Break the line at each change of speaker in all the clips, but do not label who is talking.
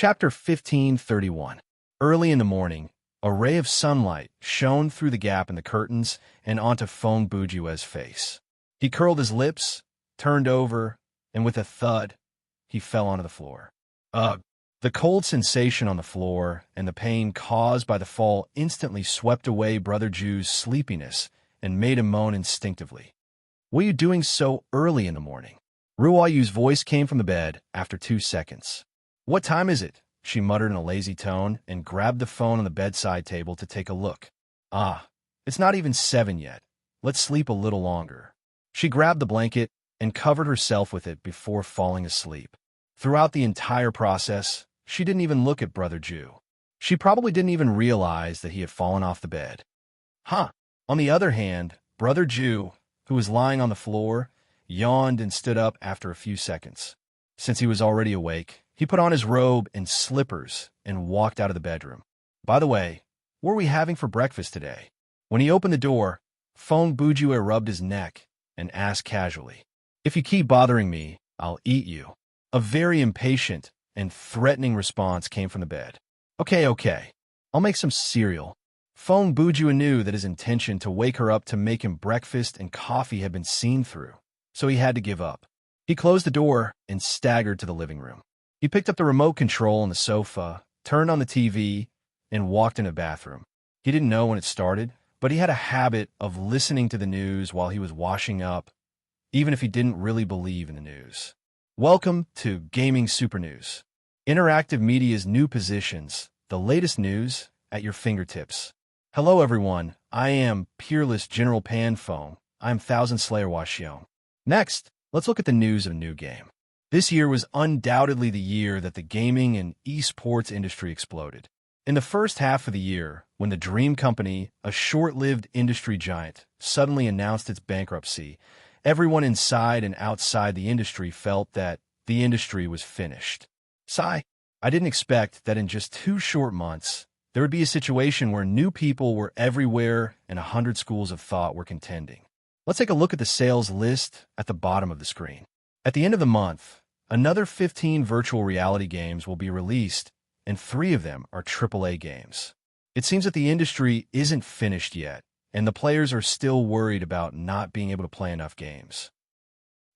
Chapter 1531. Early in the morning, a ray of sunlight shone through the gap in the curtains and onto Feng Bujue's face. He curled his lips, turned over, and with a thud, he fell onto the floor. Ugh! The cold sensation on the floor and the pain caused by the fall instantly swept away Brother Ju's sleepiness and made him moan instinctively. "What are you doing so early in the morning?" Ruoyu's voice came from the bed after 2 seconds. "What time is it?" she muttered in a lazy tone and grabbed the phone on the bedside table to take a look. "Ah, it's not even 7 yet. Let's sleep a little longer." She grabbed the blanket and covered herself with it before falling asleep. Throughout the entire process, she didn't even look at Brother Ju. She probably didn't even realize that he had fallen off the bed. On the other hand, Brother Ju, who was lying on the floor, yawned and stood up after a few seconds. Since he was already awake, he put on his robe and slippers and walked out of the bedroom. "By the way, what are we having for breakfast today?" When he opened the door, Feng Bujue rubbed his neck and asked casually, "If you keep bothering me, I'll eat you." A very impatient and threatening response came from the bed. Okay, I'll make some cereal." Feng Bujue knew that his intention to wake her up to make him breakfast and coffee had been seen through, so he had to give up. He closed the door and staggered to the living room. He picked up the remote control on the sofa, turned on the TV, and walked in the bathroom. He didn't know when it started, but he had a habit of listening to the news while he was washing up, even if he didn't really believe in the news. Welcome to Gaming Super News. Interactive media's new positions, the latest news at your fingertips. Hello everyone, I am Peerless General Pan Feng. I'm Thousand Slayer Washion. Next, let's look at the news of a new game. This year was undoubtedly the year that the gaming and esports industry exploded. In the first half of the year, when the Dream Company, a short-lived industry giant, suddenly announced its bankruptcy, everyone inside and outside the industry felt that the industry was finished. Sigh, I didn't expect that in just 2 short months, there would be a situation where new people were everywhere and 100 schools of thought were contending. Let's take a look at the sales list at the bottom of the screen. At the end of the month, another 15 virtual reality games will be released, and 3 of them are AAA games. It seems that the industry isn't finished yet, and the players are still worried about not being able to play enough games.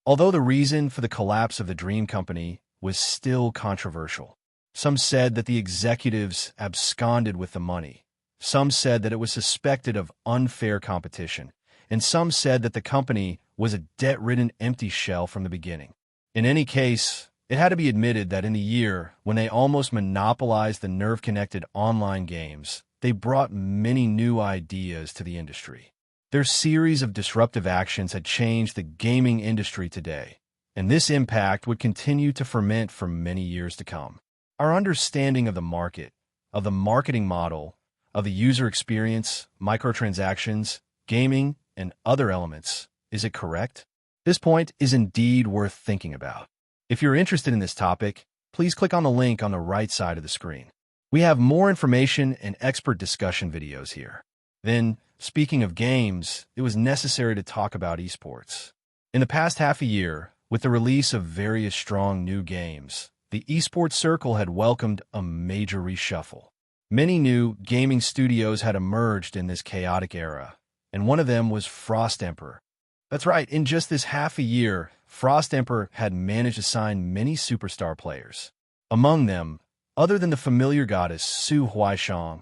Although the reason for the collapse of the Dream Company was still controversial. Some said that the executives absconded with the money. Some said that it was suspected of unfair competition. And some said that the company was a debt-ridden empty shell from the beginning. In any case, it had to be admitted that in the year when they almost monopolized the nerve-connected online games, they brought many new ideas to the industry. Their series of disruptive actions had changed the gaming industry today, and this impact would continue to ferment for many years to come. Our understanding of the market, of the marketing model, of the user experience, microtransactions, gaming, and other elements, is it correct? This point is indeed worth thinking about. If you're interested in this topic, please click on the link on the right side of the screen. We have more information and expert discussion videos here. Then, speaking of games, it was necessary to talk about esports. In the past half a year, with the release of various strong new games, the esports circle had welcomed a major reshuffle. Many new gaming studios had emerged in this chaotic era, and one of them was Frost Emperor. That's right, in just this half a year, Frost Emperor had managed to sign many superstar players. Among them, other than the familiar goddess Su Huaishang,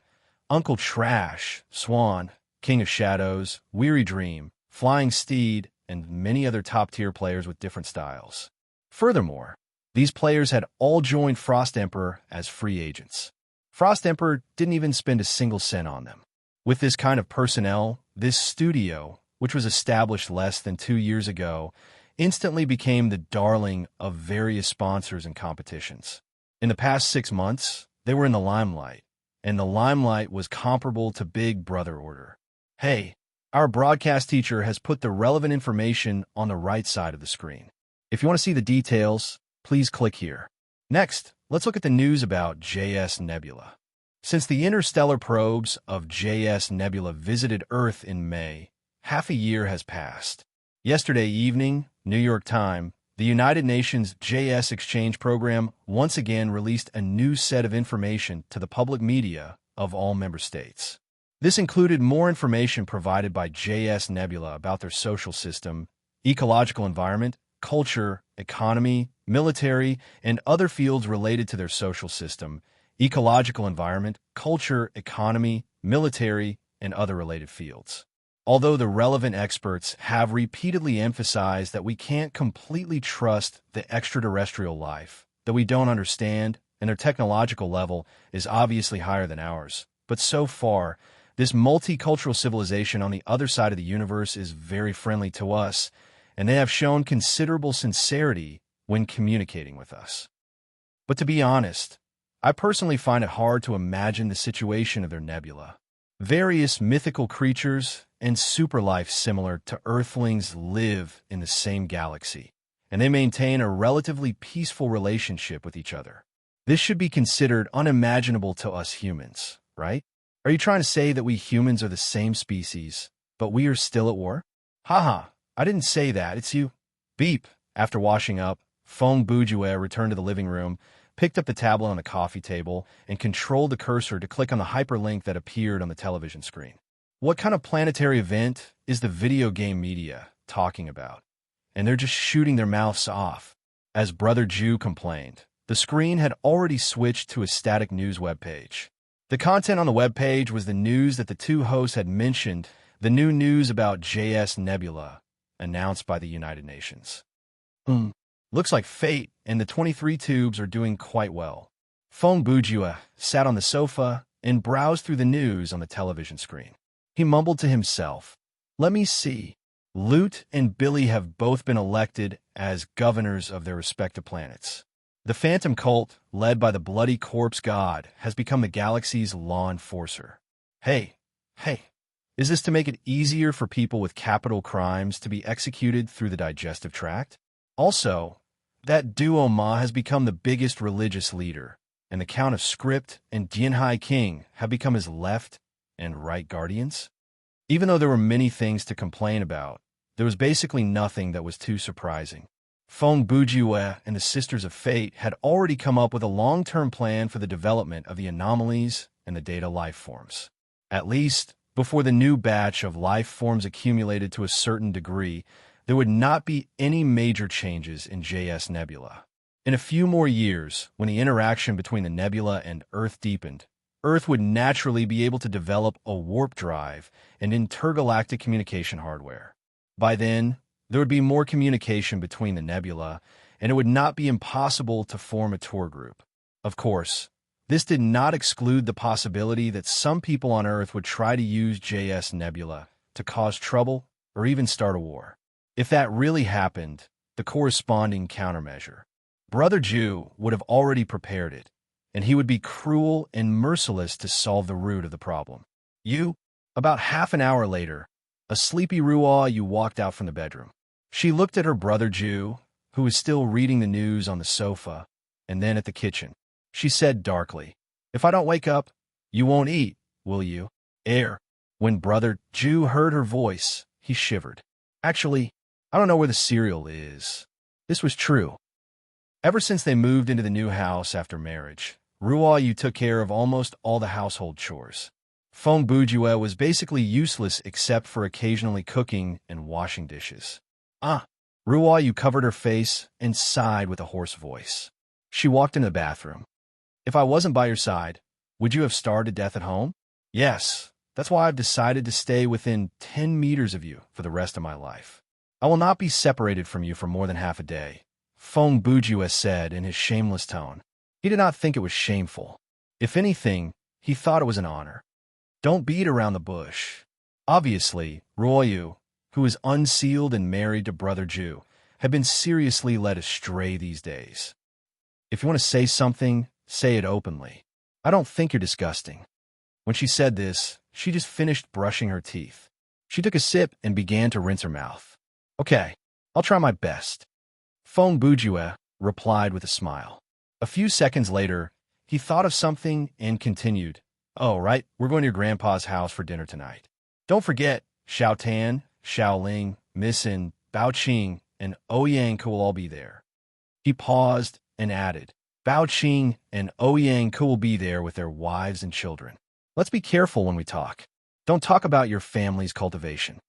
Uncle Trash, Swan, King of Shadows, Weary Dream, Flying Steed, and many other top-tier players with different styles. Furthermore, these players had all joined Frost Emperor as free agents. Frost Emperor didn't even spend a single cent on them. With this kind of personnel, this studio, which was established less than 2 years ago, instantly became the darling of various sponsors and competitions. In the past 6 months, they were in the limelight, and the limelight was comparable to Big Brother order. Hey, our broadcast teacher has put the relevant information on the right side of the screen. If you want to see the details, please click here. Next, let's look at the news about JS Nebula. Since the interstellar probes of JS Nebula visited Earth in May, half a year has passed. Yesterday evening, New York time, the United Nations JS Exchange Program once again released a new set of information to the public media of all member states. This included more information provided by JS Nebula about their social system, ecological environment, culture, economy, military, and other fields related to their social system, ecological environment, culture, economy, military, and other related fields. Although the relevant experts have repeatedly emphasized that we can't completely trust the extraterrestrial life that we don't understand, and their technological level is obviously higher than ours, but so far, this multicultural civilization on the other side of the universe is very friendly to us, and they have shown considerable sincerity when communicating with us. But to be honest, I personally find it hard to imagine the situation of their nebula. Various mythical creatures and superlife similar to Earthlings live in the same galaxy, and they maintain a relatively peaceful relationship with each other. This should be considered unimaginable to us humans, right? Are you trying to say that we humans are the same species, but we are still at war? Haha, I didn't say that, it's you. Beep. After washing up, Feng Bujue returned to the living room, picked up the tablet on the coffee table, and controlled the cursor to click on the hyperlink that appeared on the television screen. What kind of planetary event is the video game media talking about? And they're just shooting their mouths off. As Brother Jew complained, the screen had already switched to a static news webpage. The content on the webpage was the news that the two hosts had mentioned, the new news about JS Nebula, announced by the United Nations. Looks like fate and the 23 tubes are doing quite well. Feng Bujue sat on the sofa and browsed through the news on the television screen. He mumbled to himself, "Let me see. Lute and Billy have both been elected as governors of their respective planets. The Phantom Cult, led by the Bloody Corpse God, has become the galaxy's law enforcer. Hey, is this to make it easier for people with capital crimes to be executed through the digestive tract? Also, that Duo Ma has become the biggest religious leader, and the Count of Script and Dianhai King have become his left and right guardians? Even though there were many things to complain about, there was basically nothing that was too surprising. Feng Bujue and the Sisters of Fate had already come up with a long-term plan for the development of the anomalies and the data life forms. At least, before the new batch of life forms accumulated to a certain degree, there would not be any major changes in JS Nebula. In a few more years, when the interaction between the nebula and Earth deepened, Earth would naturally be able to develop a warp drive and intergalactic communication hardware. By then, there would be more communication between the nebula, and it would not be impossible to form a tour group. Of course, this did not exclude the possibility that some people on Earth would try to use JS Nebula to cause trouble or even start a war. If that really happened, the corresponding countermeasure. Brother Jew would have already prepared it, and he would be cruel and merciless to solve the root of the problem. About half an hour later, a sleepy Ruayu walked out from the bedroom. She looked at her brother Jew, who was still reading the news on the sofa, and then at the kitchen. She said darkly, "If I don't wake up, you won't eat, will you?" When Brother Jew heard her voice, he shivered. "Actually, I don't know where the cereal is." This was true. Ever since they moved into the new house after marriage, Ruayu took care of almost all the household chores. Feng Bujue was basically useless except for occasionally cooking and washing dishes. Ruayu covered her face and sighed with a hoarse voice. She walked into the bathroom. "If I wasn't by your side, would you have starved to death at home?" "Yes, that's why I've decided to stay within 10 meters of you for the rest of my life. I will not be separated from you for more than half a day," Feng Bujue said in his shameless tone. He did not think it was shameful. If anything, he thought it was an honor. Don't beat around the bush. Obviously, Ruayu, who was unsealed and married to Brother Jew, had been seriously led astray these days. "If you want to say something, say it openly. I don't think you're disgusting." When she said this, she just finished brushing her teeth. She took a sip and began to rinse her mouth. "Okay, I'll try my best," Feng Bujue replied with a smile. A few seconds later, he thought of something and continued, "Oh, right, we're going to your grandpa's house for dinner tonight. Don't forget, Xiao Tan, Xiao Ling, Missin, Bao Qing, and Ouyang will all be there. He paused and added, Bao Qing and Ouyang will be there with their wives and children. Let's be careful when we talk. Don't talk about your family's cultivation.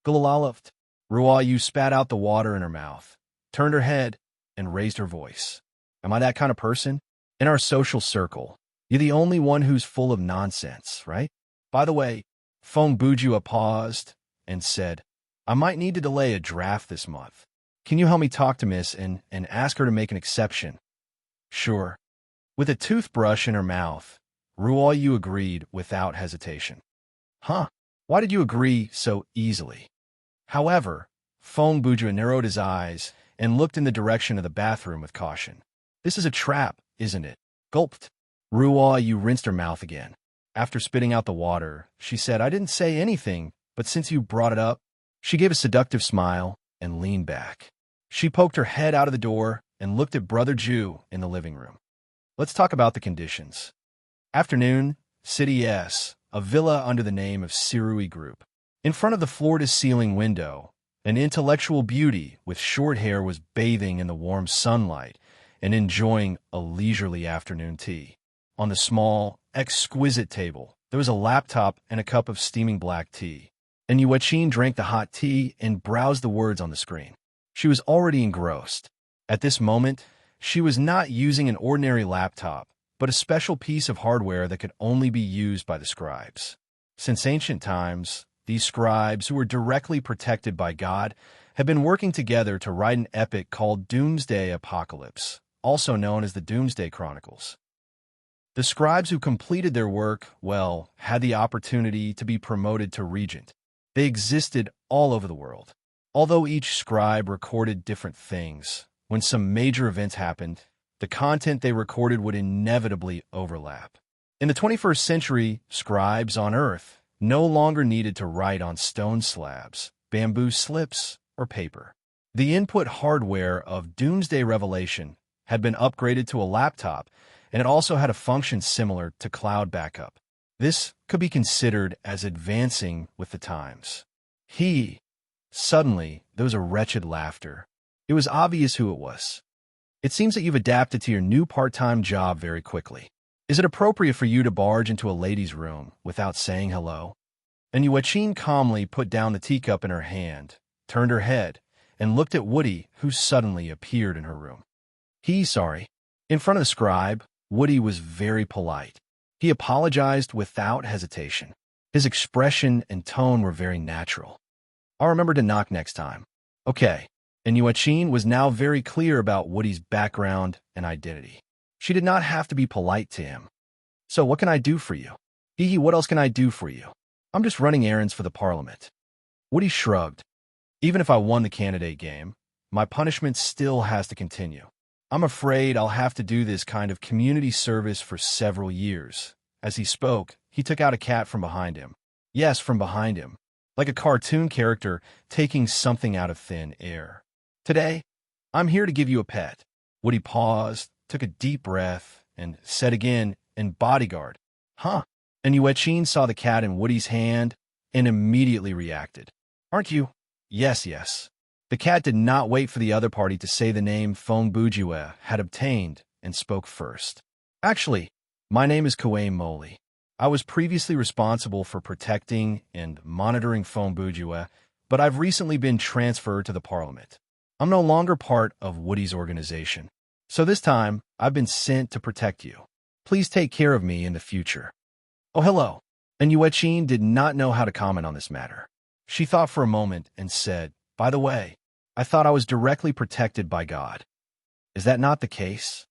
Gulalalovt. Ruayu spat out the water in her mouth, turned her head, and raised her voice. Am I that kind of person? In our social circle, you're the only one who's full of nonsense, right? By the way, Feng Bujua paused and said, I might need to delay a draft this month. Can you help me talk to Miss and ask her to make an exception? Sure. With a toothbrush in her mouth, Ruayu agreed without hesitation. Huh? Why did you agree so easily? However, Feng Bujua narrowed his eyes and looked in the direction of the bathroom with caution. This is a trap, isn't it? Gulped. Ruayu rinsed her mouth again. After spitting out the water, she said, I didn't say anything, but since you brought it up, she gave a seductive smile and leaned back. She poked her head out of the door and looked at Brother Jew in the living room. Let's talk about the conditions. Afternoon, City S, a villa under the name of Sirui Group. In front of the floor-to-ceiling window, an intellectual beauty with short hair was bathing in the warm sunlight and enjoying a leisurely afternoon tea. On the small, exquisite table, there was a laptop and a cup of steaming black tea. And Yuechin drank the hot tea and browsed the words on the screen. She was already engrossed. At this moment, she was not using an ordinary laptop, but a special piece of hardware that could only be used by the scribes. Since ancient times, these scribes, who were directly protected by God, had been working together to write an epic called Doomsday Apocalypse, also known as the Doomsday Chronicles. The scribes who completed their work, well, had the opportunity to be promoted to regent. They existed all over the world. Although each scribe recorded different things, when some major events happened, the content they recorded would inevitably overlap. In the 21st century, scribes on Earth no longer needed to write on stone slabs, bamboo slips, or paper. The input hardware of Doomsday Revelation had been upgraded to a laptop, and it also had a function similar to cloud backup. This could be considered as advancing with the times. Suddenly, there was a wretched laughter. It was obvious who it was. It seems that you've adapted to your new part-time job very quickly. Is it appropriate for you to barge into a lady's room without saying hello? And Yuechin calmly put down the teacup in her hand, turned her head, and looked at Woody, who suddenly appeared in her room. Sorry. In front of the scribe, Woody was very polite. He apologized without hesitation. His expression and tone were very natural. I'll remember to knock next time. Okay. And Yuechin was now very clear about Woody's background and identity. She did not have to be polite to him. So what can I do for you? What else can I do for you? I'm just running errands for the parliament. Woody shrugged. Even if I won the candidate game, my punishment still has to continue. I'm afraid I'll have to do this kind of community service for several years. As he spoke, he took out a cat from behind him. Yes, from behind him. Like a cartoon character taking something out of thin air. Today, I'm here to give you a pet. Woody paused, took a deep breath, and said again, in bodyguard, Huh? And Yuechin saw the cat in Woody's hand and immediately reacted. Aren't you? Yes. The cat did not wait for the other party to say the name Feng Bujue had obtained and spoke first. Actually, my name is Kuei Moli. I was previously responsible for protecting and monitoring Feng Bujue, but I've recently been transferred to the parliament. I'm no longer part of Woody's organization. So this time, I've been sent to protect you. Please take care of me in the future. Oh, hello. And Yuechin did not know how to comment on this matter. She thought for a moment and said, By the way, I thought I was directly protected by God. Is that not the case?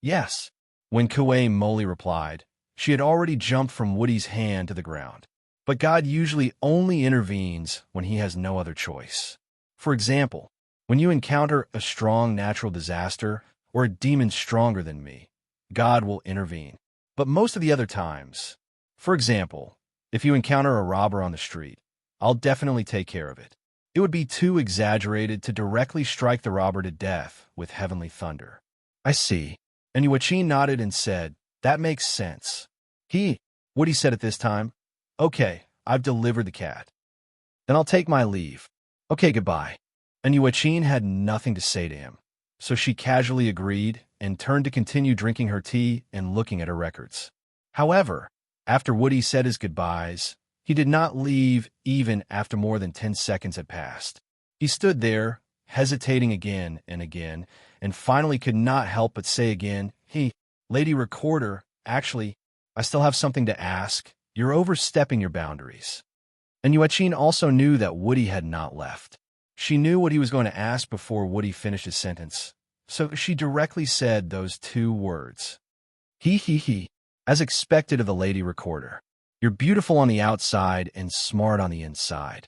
Yes. When Kuei Moli replied, she had already jumped from Woody's hand to the ground. But God usually only intervenes when he has no other choice. For example, when you encounter a strong natural disaster or a demon stronger than me, God will intervene. But most of the other times, for example, if you encounter a robber on the street, I'll definitely take care of it. It would be too exaggerated to directly strike the robber to death with heavenly thunder. I see. And Yuechin nodded and said, That makes sense. Woody said at this time, Okay, I've delivered the cat. Then I'll take my leave. Okay, goodbye. And Yuechin had nothing to say to him, so she casually agreed and turned to continue drinking her tea and looking at her records. However, after Woody said his goodbyes, he did not leave even after more than 10 seconds had passed. He stood there, hesitating again, and finally could not help but say again, Lady Recorder, actually, I still have something to ask. You're overstepping your boundaries. And Yuechin also knew that Woody had not left. She knew what he was going to ask before Woody finished his sentence, so she directly said those 2 words. He. As expected of the Lady Recorder. You're beautiful on the outside and smart on the inside.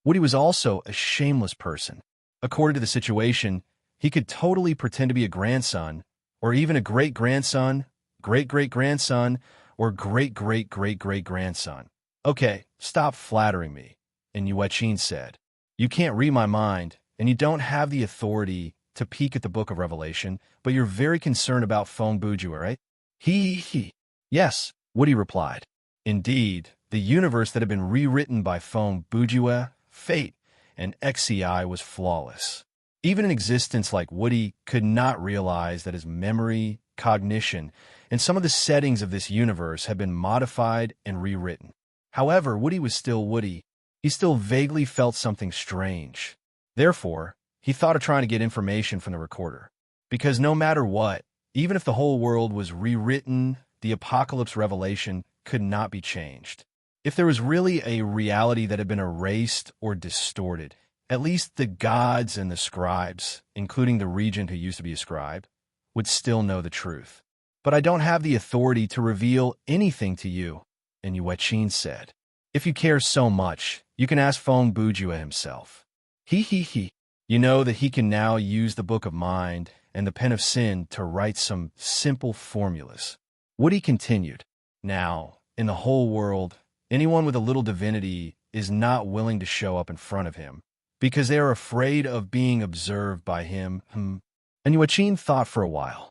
Woody was also a shameless person. According to the situation, he could totally pretend to be a grandson, or even a great-grandson, great-great-grandson, or great-great-great-great-grandson. Okay, stop flattering me, and Yuechin said. You can't read my mind, and you don't have the authority to peek at the Book of Revelation, but you're very concerned about Feng Bujue, right? He. Yes, Woody replied. Indeed, the universe that had been rewritten by Feng Bujue, Fate, and XCI was flawless. Even an existence like Woody could not realize that his memory, cognition, and some of the settings of this universe had been modified and rewritten. However, Woody was still Woody. He still vaguely felt something strange. Therefore, he thought of trying to get information from the recorder. Because no matter what, even if the whole world was rewritten, the Apocalypse Revelation could not be changed. If there was really a reality that had been erased or distorted, at least the gods and the scribes, including the regent who used to be a scribe, would still know the truth. But I don't have the authority to reveal anything to you, and Yuechin said. If you care so much, you can ask Feng Bujue himself. He. You know that he can now use the Book of Mind and the Pen of Sin to write some simple formulas. Woody continued. Now, in the whole world, anyone with a little divinity is not willing to show up in front of him, because they are afraid of being observed by him. And Yuechin thought for a while.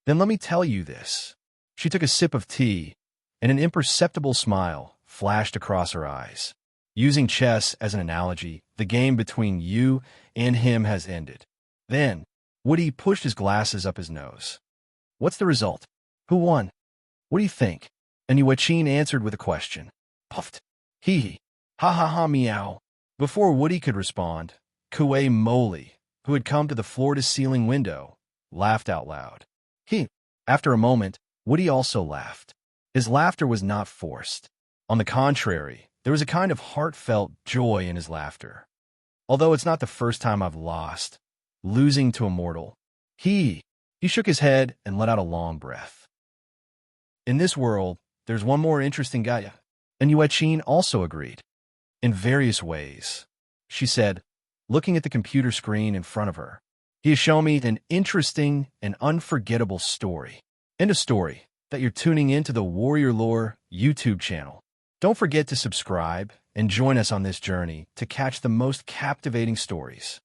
Then let me tell you this. She took a sip of tea, and an imperceptible smile flashed across her eyes. Using chess as an analogy, the game between you and him has ended. Then, Woody pushed his glasses up his nose. What's the result? Who won? What do you think? And Yuechin answered with a question. Puffed. Hee. Ha ha ha meow. Before Woody could respond, Kue Moli, who had come to the floor-to-ceiling window, laughed out loud. After a moment, Woody also laughed. His laughter was not forced. On the contrary, there was a kind of heartfelt joy in his laughter. Although it's not the first time I've lost, losing to a mortal. He shook his head and let out a long breath. In this world, there's one more interesting guy. And Yuechin also agreed. In various ways, she said, looking at the computer screen in front of her. He has shown me an interesting and unforgettable story. And a story that you're tuning into the Warrior Lore YouTube channel. Don't forget to subscribe and join us on this journey to catch the most captivating stories.